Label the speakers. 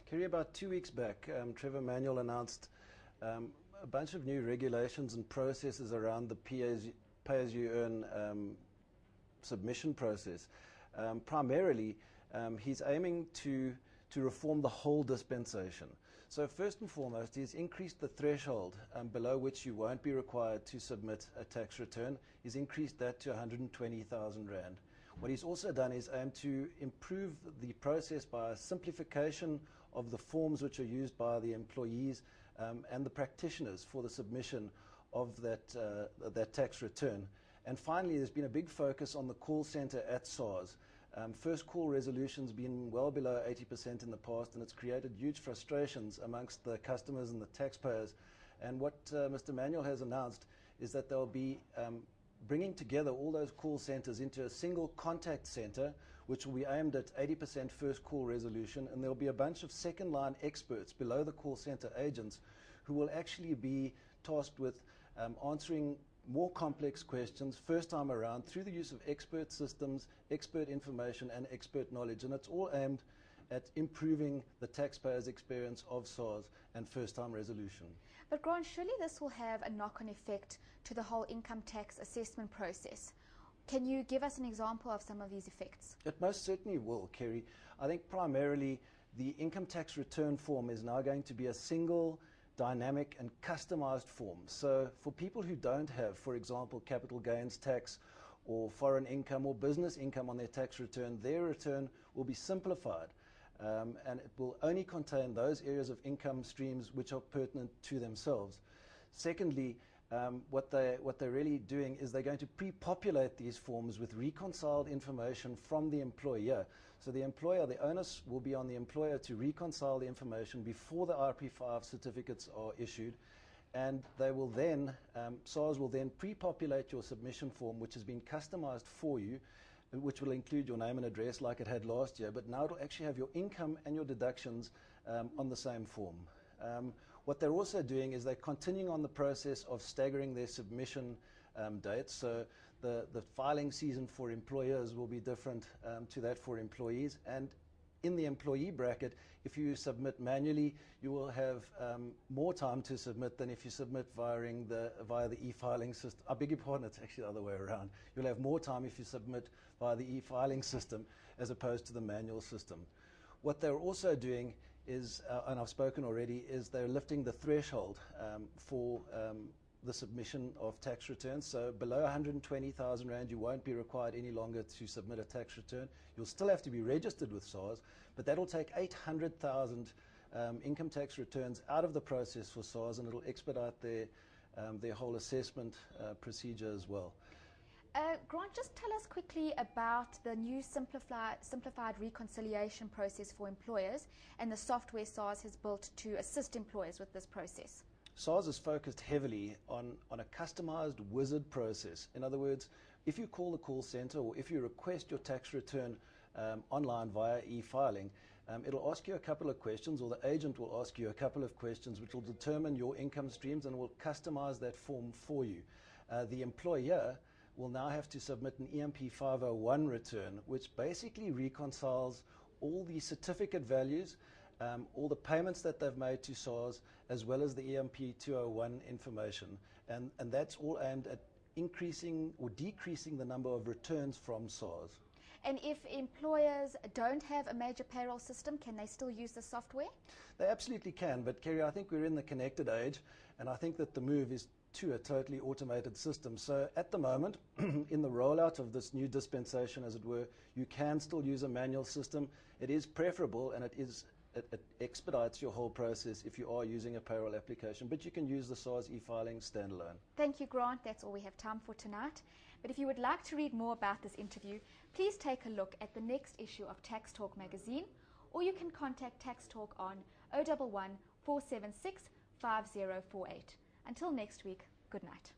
Speaker 1: Kerry, about 2 weeks back, Trevor Manuel announced a bunch of new regulations and processes around the pay-as-you-earn submission process. Primarily, he's aiming to reform the whole dispensation. So first and foremost, he's increased the threshold below which you won't be required to submit a tax return. He's increased that to 120,000 Rand. What he's also done is aim to improve the process by a simplification of the forms which are used by the employees and the practitioners for the submission of that tax return. And finally, there's been a big focus on the call centre at SARS. First call resolution's been well below 80% in the past, and it's created huge frustrations amongst the customers and the taxpayers. And what Mr. Manuel has announced is that they'll be bringing together all those call centres into a single contact centre, which will be aimed at 80% first call resolution, and there'll be a bunch of second line experts below the call centre agents who will actually be tasked with answering more complex questions first time around through the use of expert systems, expert information and expert knowledge, and it's all aimed at improving the taxpayer's experience of SARS and first-time resolution.
Speaker 2: But Grant, surely this will have a knock-on effect to the whole income tax assessment process. Can you give us an example of some of these effects?
Speaker 1: It most certainly will, Kerry. I think primarily the income tax return form is now going to be a single, dynamic and customized form. So for people who don't have, for example, capital gains tax or foreign income or business income on their tax return, their return will be simplified. And it will only contain those areas of income streams which are pertinent to themselves. Secondly, what they're really doing is they're going to pre-populate these forms with reconciled information from the employer. So the employer, the onus will be on the employer to reconcile the information before the RP5 certificates are issued. And they will then, SARS will then pre-populate your submission form, which has been customized for you, which will include your name and address like it had last year, but now it will actually have your income and your deductions on the same form. What they're also doing is they're continuing on the process of staggering their submission dates. So the filing season for employers will be different to that for employees. And in the employee bracket, if you submit manually, you will have more time to submit than if you submit via the e-filing system. I beg your pardon, it's actually the other way around. You'll have more time if you submit via the e-filing system as opposed to the manual system. What they're also doing is, and I've spoken already, is they're lifting the threshold for the submission of tax returns. So below 120,000 Rand, you won't be required any longer to submit a tax return. You'll still have to be registered with SARS, but that'll take 800,000 income tax returns out of the process for SARS, and it'll expedite their whole assessment procedure as well.
Speaker 2: Grant, just tell us quickly about the new simplified reconciliation process for employers and the software SARS has built to assist employers with this process.
Speaker 1: SARS is focused heavily on a customized wizard process. In other words, if you call the call center or if you request your tax return online via e-filing, it'll ask you a couple of questions, or the agent will ask you a couple of questions which will determine your income streams and will customize that form for you. The employer will now have to submit an EMP 501 return, which basically reconciles all the certificate values, all the payments that they've made to SARS, as well as the EMP 201 information. And that's all aimed at increasing or decreasing the number of returns from SARS.
Speaker 2: And if employers don't have a major payroll system, can they still use the software?
Speaker 1: They absolutely can, but Kerry, I think we're in the connected age, and I think that the move is to a totally automated system. So at the moment, in the rollout of this new dispensation, as it were, you can still use a manual system. It is preferable, and it expedites your whole process if you are using a payroll application, but you can use the SARS e-filing standalone.
Speaker 2: Thank you, Grant. That's all we have time for tonight. But if you would like to read more about this interview, please take a look at the next issue of Tax Talk magazine, or you can contact Tax Talk on 011 476 5048. Until next week, good night.